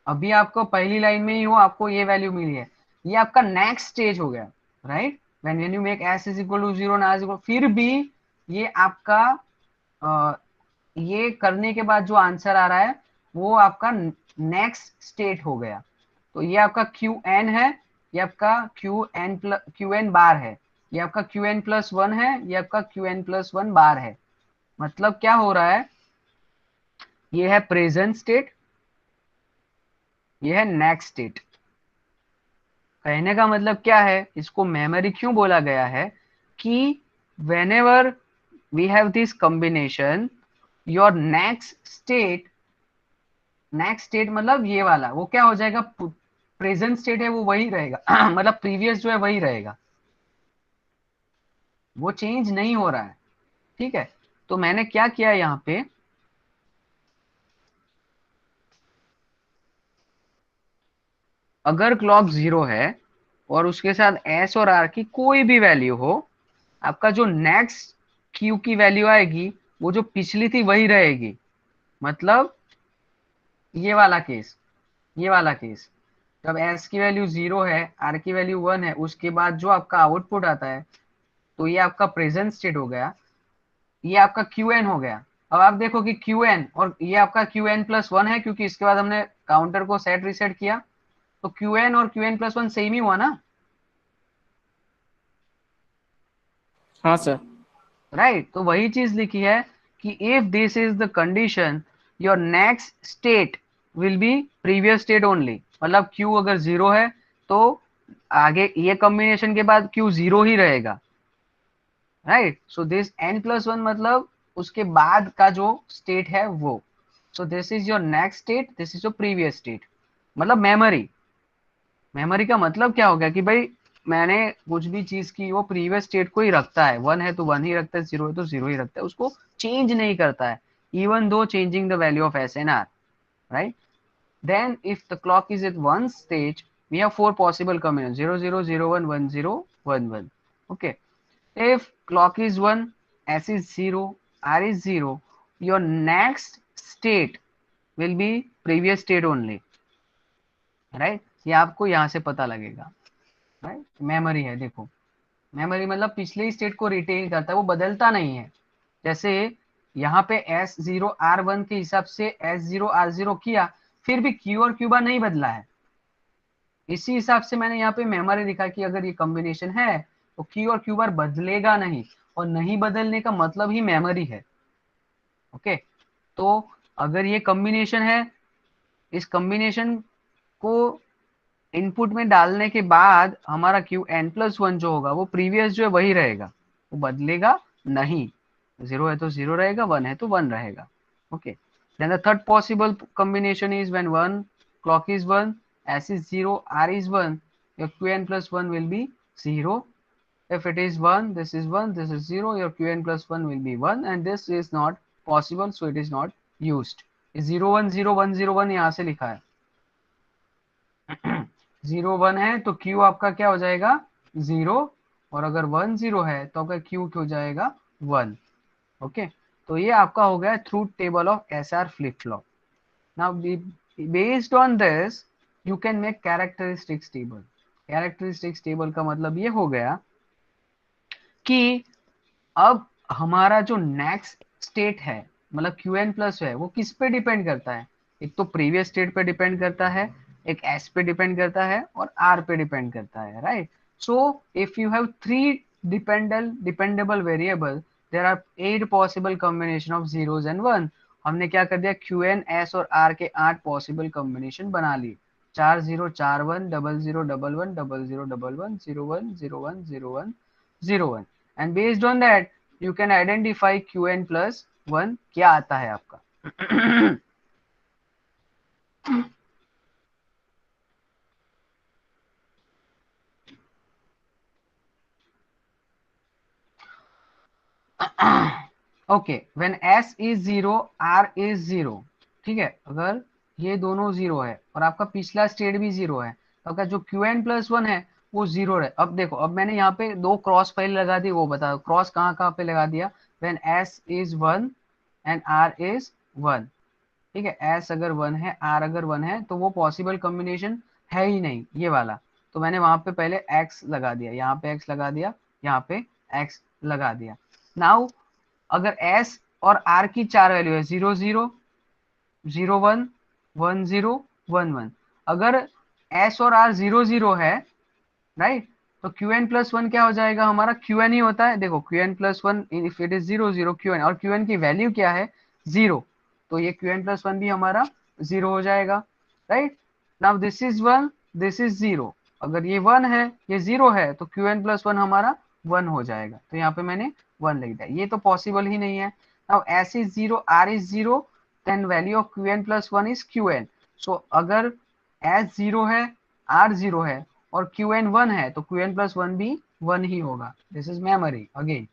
अभी आपको पहली लाइन में ही हो, आपको ये वैल्यू मिली है, ये आपका नेक्स्ट स्टेज हो गया, right. When you make S is equal to 0 ना इज इक्वल, फिर भी ये आपका ये करने के बाद जो आंसर आ रहा है वो आपका नेक्स्ट स्टेट हो गया। तो ये आपका क्यू एन है, ये आपका क्यू एन बार है, ये आपका क्यू एन प्लस वन है, ये आपका Q N plus one bar है। मतलब क्या हो रहा है, ये है प्रेजेंट स्टेट, ये है नेक्स्ट स्टेट। कहने का मतलब क्या है, इसको मेमोरी क्यों बोला गया है कि whenever we have this combination, your next state मतलब ये वाला वो क्या हो जाएगा, प्रेजेंट स्टेट है वो वही रहेगा मतलब प्रीवियस जो है वही रहेगा, वो चेंज नहीं हो रहा है। ठीक है, तो मैंने क्या किया यहाँ पे, अगर क्लॉक 0 है और उसके साथ एस और आर की कोई भी वैल्यू हो, आपका जो नेक्स्ट क्यू की वैल्यू आएगी वो जो पिछली थी वही रहेगी। मतलब ये वाला केस, ये वाला केस, जब एस की वैल्यू 0 है, आर की वैल्यू 1 है, उसके बाद जो आपका आउटपुट आता है, तो ये आपका प्रेजेंट स्टेट हो गया, ये आपका क्यू एन हो गया। अब आप देखो कि क्यू एन और ये आपका क्यू एन प्लस 1 है, क्योंकि इसके बाद हमने काउंटर को सेट रिसेट किया, तो क्यू एन और क्यू एन प्लस 1 सेम ही हुआ ना, हाँ सर। राइट। तो वही चीज लिखी है कि if this is the condition, your next state will be previous state only. मतलब क्यू अगर 0 है तो आगे ये कॉम्बिनेशन के बाद क्यू 0 ही रहेगा, right. So this n plus 1 मतलब उसके बाद का जो स्टेट है वो, so this is your next state, this is your previous state. मतलब मेमोरी, मेमोरी का मतलब क्या हो गया कि भाई मैंने कुछ भी चीज की वो प्रीवियस स्टेट को ही रखता है, 1 है तो 1 ही रखता है, 0 है तो 0 ही रखता है, उसको चेंज नहीं करता है, even though changing the value of S and R, right. Then if the clock is at one stage, we have 4 possible combination, 0 0 0 1 1 0 1 1। Okay, if clock is 1, s is 0, r is 0, your next state will be previous state only, right। ये आपको यहाँ से पता लगेगा, right. Memory है, देखो memory मतलब पिछले स्टेट को रिटेन करता है, वो बदलता नहीं है। जैसे यहाँ पे S0 R1 के हिसाब से S0 R0 किया, फिर भी Q और Q बार नहीं बदला है। इसी हिसाब से मैंने यहाँ पे मेमोरी लिखा कि अगर ये कॉम्बिनेशन है तो Q और Q बार बदलेगा नहीं, और नहीं बदलने का मतलब ही मेमोरी है। ओके, तो अगर ये कॉम्बिनेशन है, इस कॉम्बिनेशन को इनपुट में डालने के बाद हमारा क्यू एन प्लस 1 जो होगा वो प्रीवियस जो है वही रहेगा, वो बदलेगा नहीं। 0 है तो 0 रहेगा, 1 है तो 1 रहेगा। Okay, then the third possible combination is when 1 clock is 1, s is 0, r is 1, your qn plus 1 will be 0. If it is 1, this is 1, this is 0, your qn plus 1 will be 1, and this is not possible, so it is not used. 0 1 0 1 0 1 यहाँ से लिखा है, 0 1 है तो Q आपका क्या हो जाएगा 0, और अगर 1 0 है तो आपका Q हो जाएगा 1। ओके, तो ये आपका हो गया truth table of SR flip flop. Now based on this you can make characteristics table. Characteristics table का मतलब ये हो गया कि अब हमारा जो नेक्स्ट स्टेट है, मतलब क्यू एन प्लस है, वो किस पे डिपेंड करता है, एक तो प्रीवियस स्टेट पे डिपेंड करता है, एक एस पे डिपेंड करता है, और आर पे डिपेंड करता है, right. So if you have 3 dependable variable, there are 8 possible combination of zeros and 1। हमने क्या कर दिया, क्यू एन एस और आर के 8 पॉसिबल कॉम्बिनेशन बना लिए, 4 0 4 1 0 0 1 1 0 0 1 1 0 1 0 1 0 1 0 1, and based on that you can identify qn plus 1 क्या आता है आपका। Okay, when s is 0, r is 0, ठीक है, अगर ये दोनों 0 है और आपका पिछला स्टेट भी 0 है, तो आपका जो qn plus 1 है वो 0 है। अब देखो, अब मैंने यहाँ पे 2 क्रॉस फाइल लगा दी, वो बताओ क्रॉस कहाँ कहाँ पे लगा दिया, when s is 1 and r is 1, ठीक है। s अगर 1 है, r अगर 1 है, तो वो पॉसिबल कॉम्बिनेशन है ही नहीं ये वाला, तो मैंने वहां पे पहले x लगा दिया, यहाँ पे x लगा दिया, यहाँ पे x लगा दिया। नाउ अगर s और r की 4 वैल्यू है, 0 0 0 1 1 0 1 1, अगर s और r 0 0 है, राइट, तो qn प्लस 1 क्या हो जाएगा, हमारा qn ही होता है। देखो qn plus 1 if it is 0 0 qn, और qn की वैल्यू क्या है 0, तो ये qn प्लस 1 भी हमारा 0 हो जाएगा, right. Now this is 1, this is 0, अगर ये 1 है ये 0 है तो qn प्लस 1 हमारा 1 हो जाएगा, तो यहाँ पे मैंने 1 लिख दिया, ये तो पॉसिबल ही नहीं है। Now s is 0, r is 0, then value of qn plus 1 is qn। So अगर s 0 है, r 0 है और qn 1 है, तो qn प्लस 1 भी 1 ही होगा। This is memory again.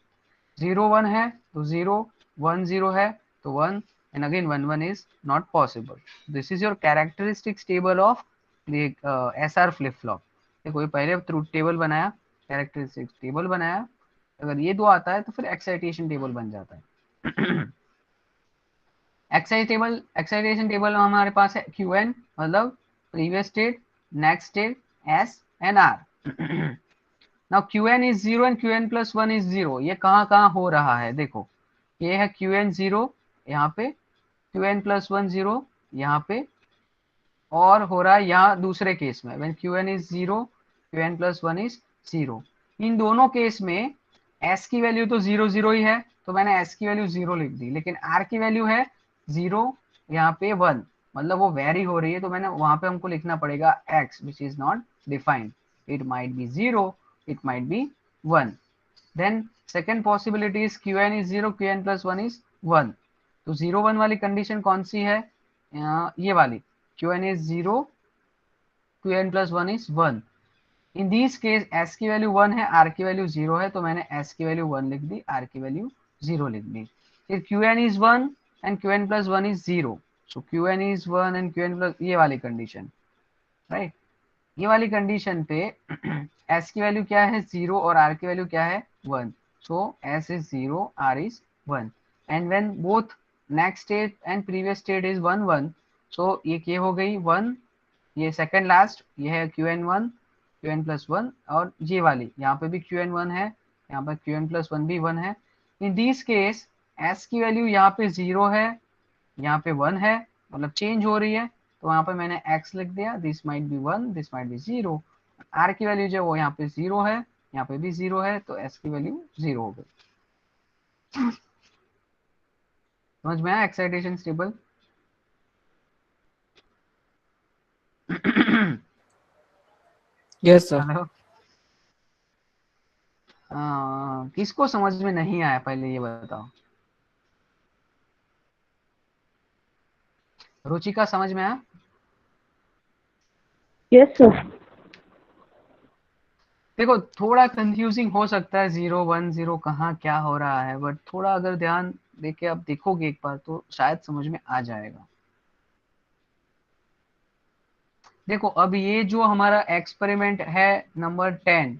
0 1 है तो 0, 1 0 है तो 1, and again 1 1 is not possible. This is your characteristics table of the SR flip flop. देखो ये पहले ट्रूथ टेबल बनाया, कैरेक्टरिस्टिक्स टेबल बनाया, अगर ये दो आता है तो फिर एक्साइटेशन टेबल बन जाता है। एक्साइटेशन टेबल में हमारे पास है QN, मतलब previous state, next state, S and R. Now QN is 0 and QN plus 1 is 0. ये कहाँ कहाँ हो रहा है देखो, ये है QN 0 यहाँ पे, QN प्लस 1 0 यहाँ पे, और हो रहा है यहाँ दूसरे केस में when QN is 0 QN plus 1 is 0. इन दोनों केस में S की वैल्यू तो 0 0 ही है, तो मैंने S की वैल्यू 0 लिख दी, लेकिन R की वैल्यू है 0 यहाँ पे 1, मतलब वो वेरी हो रही है, तो मैंने वहां पे हमको लिखना पड़ेगा X which is not defined. It might be 0, it might be 1. Then second possibility is Qn is 0, Qn plus 1 is 1. तो 0 1 वाली कंडीशन कौन सी है? ये वाली, Qn is 0, Qn plus 1 is 1. In this case S की वैल्यू 1 है, R की value 0 है, तो मैंने S की वैल्यू 1 लिख दी, R की वैल्यू 0 लिख दी. फिर Qn is 1 and Qn plus 1 is 0. So Qn is 1 and Qn plus, ये वाली कंडीशन, राइट? ये वाली कंडीशन पे S की वैल्यू क्या है 0 और R की वैल्यू क्या है 1. सो S is 0, R is 1, and when both next state and previous state is 1 1, सो ये हो गई 1, ये सेकंड लास्ट, ये है QN1 QN प्लस 1, और ये वाली यहाँ पे भी QN1 है, यहाँ पर QN प्लस 1 भी 1 है. इन दिस केस S की वैल्यू यहाँ पे 0 है, यहाँ पे 1 है, मतलब चेंज हो रही है, तो वहां पे मैंने x लिख दिया. This might be 1, this might be 0. R की वैल्यू जो वो यहाँ पे 0 है, यहाँ पे भी 0 है, तो S की वैल्यू 0 हो गई. समझ में आया excitation table? Yes sir. Hello, किसको समझ में नहीं आया पहले ये बताओ. रुचिका समझ में आया? Yes, sir. देखो थोड़ा कंफ्यूजिंग हो सकता है 0 1 0 कहाँ क्या हो रहा है, बट थोड़ा अगर ध्यान देके आप देखोगे एक बार तो शायद समझ में आ जाएगा. देखो अब ये जो हमारा एक्सपेरिमेंट है नंबर 10,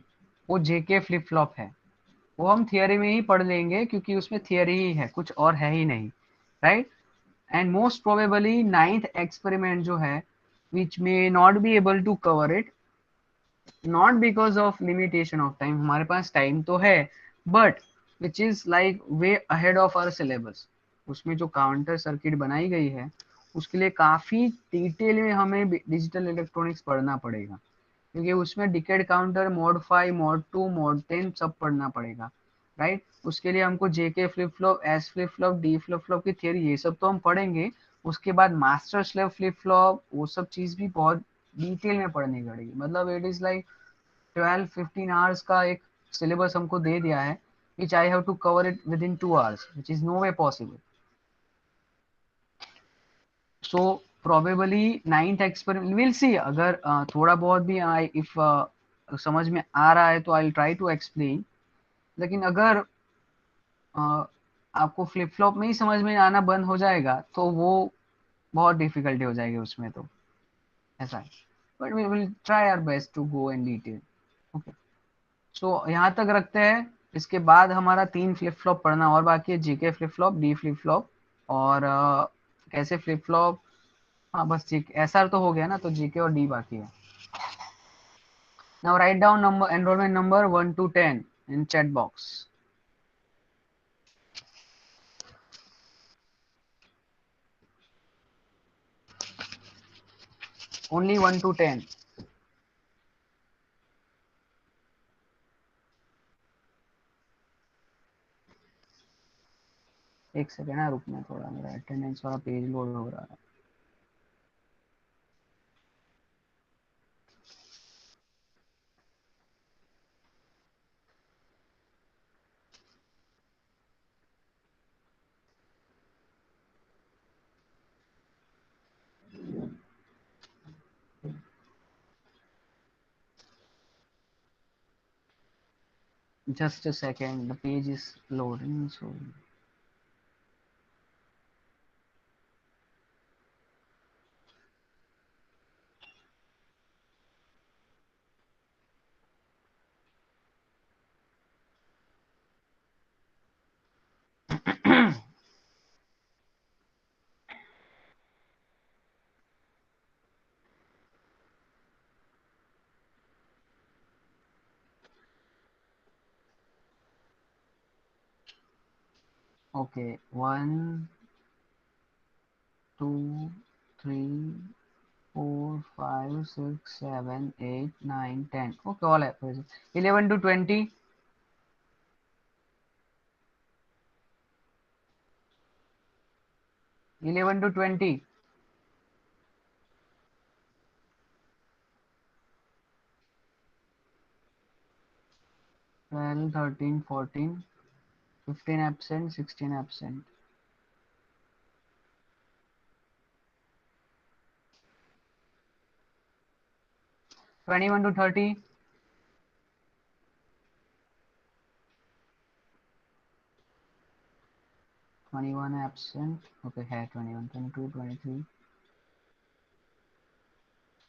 वो जेके फ्लिप फ्लॉप है, वो हम थियरी में ही पढ़ लेंगे क्योंकि उसमें थियरी ही है, कुछ और है ही नहीं, right? And most probably ninth experiment जो है which may not be able to cover it, not because of limitation of time, हमारे पास टाइम तो है, but which is like way ahead of our syllabus. उसमें जो काउंटर सर्किट बनाई गई है उसके लिए काफी डिटेल में हमें डिजिटल इलेक्ट्रॉनिक्स पढ़ना पड़ेगा, क्योंकि उसमें decade counter, mode 5, mode 2, mode 10 सब पढ़ना पड़ेगा, राइट? उसके लिए हमको JK flip flop, S flip flop, D flip flop की थियरी ये सब तो हम पढ़ेंगे. उसके बाद मास्टर स्लेव फ्लिप फ्लॉप, वो सब चीज भी बहुत डिटेल में पढ़नी पड़ेगी. मतलब इट इज लाइक 12-15 आवर्स का एक सिलेबस हमको दे दिया है, which I have to cover it within 2 hours, which is no way possible. So probably ninth experiment will see, अगर थोड़ा बहुत भी आई इफ समझ में आ रहा है तो आई ट्राई टू एक्सप्लेन. लेकिन अगर आपको फ्लिप फ्लॉप में ही समझ में आना बंद हो जाएगा तो वो बहुत डिफिकल्टी हो जाएगी उसमें, तो ऐसा है. But we will try our best to go in detail. Okay, so यहाँ तक रखते हैं. इसके बाद हमारा 3 फ्लिप फ्लॉप पढ़ना और बाकी है, GK flip flop, D flip flop, और कैसे फ्लिप फ्लॉप. हाँ बस ठीक, एसआर तो हो गया ना, तो जीके और डी बाकी है. Now write down number, enrolment number 1 to 10 in chat box. Only 1 to 10. एक सेकेंड है, रुकना थोड़ा, मेरा अटेंडेंस वाला पेज लोड हो रहा है. Just a second, the page is loading. So okay, 1, 2, 3, 4, 5, 6, 7, 8, 9, 10. Okay, all right. 11 to 20. 11 to 20. 12, 13, 14, 15 absent, 16 absent. 21 to 30. 21 absent. Okay, here 21, 22, 23,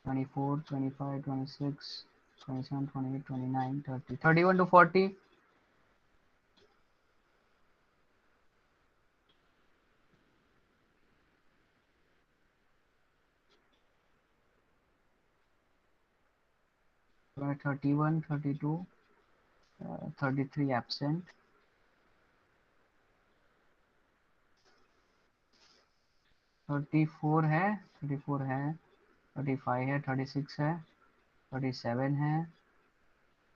24, 25, 26, 27, 28, 29, 30. 31 to 40. 31, 32, 33 absent. 34 है, 34 है, 35 है, 36 है, 37 है,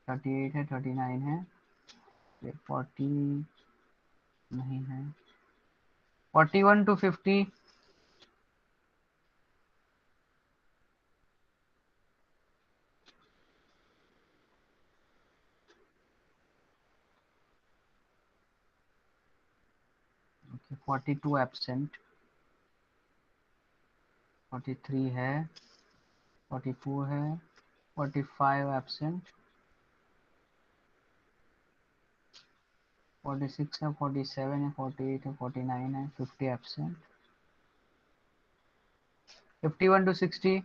38 है, 39 है, 40 नहीं है, 41 to 50. 42 absent. 43 है, 44 है, 45 absent. 46 है, 47 है, 48 है, 49 है, 50 absent. 51 to 60.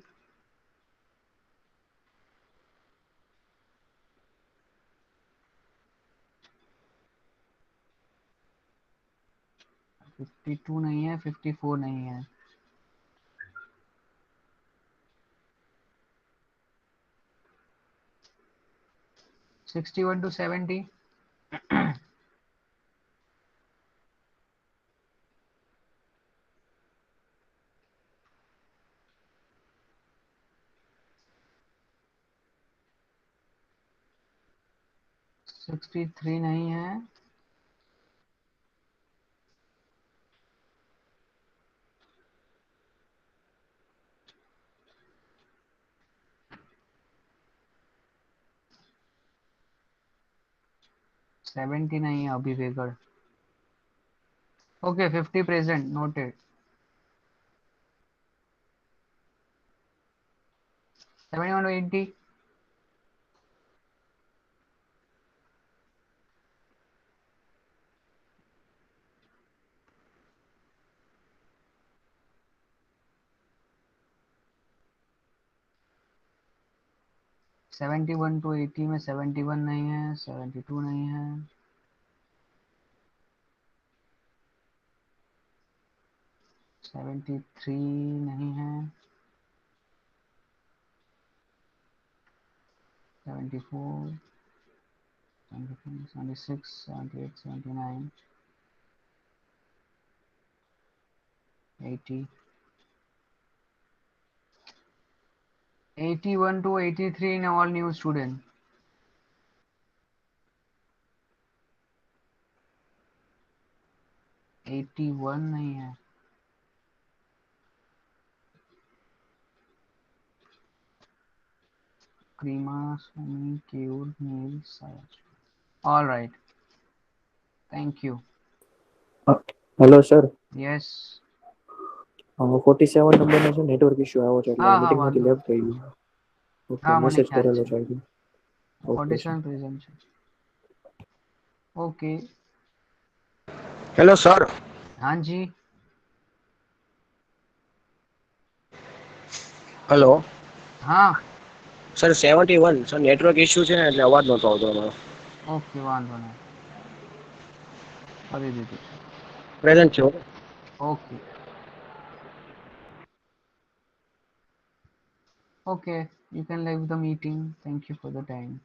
52 नहीं है, 54 नहीं है. 61 to 70. 63 नहीं है. 70 नहीं है अभी Vegad. Okay, 50 present, noted. 71 to 80. 71 to 80 में 71 नहीं है, 72 नहीं है, 73 नहीं है, 74, 75, 76, 78, 79, 80. 81 to 83 in all new student. 81 नहीं है. Krima, Sumi, Keur, Neil, Sayaj. All right. Thank you. Hello sir, Yes. 47 નંબરનો છે નેટવર્ક ઇશ્યુ આવ્યો છે એટલે હા, હા, મીટિંગમાંથી વાંધો લેફ્ટ થઈ ગયું. ઓકે, હા, મને મેસેજ ખ્યાલ કરેલો છે. છે આઈડી. Okay sir. 47 present છે. ओके। Hello sir. हाँ जी। हेलो हाँ। સર 71 સર નેટવર્ક ઇશ્યુ છે ને એટલે અવાજ નહોતો આવતો અમારો. ઓકે, વાંધો નહીં, કરી દીધું છે. પ્રેઝન્ટ છે. Okay. Okay, you can leave the meeting. Thank you for the time.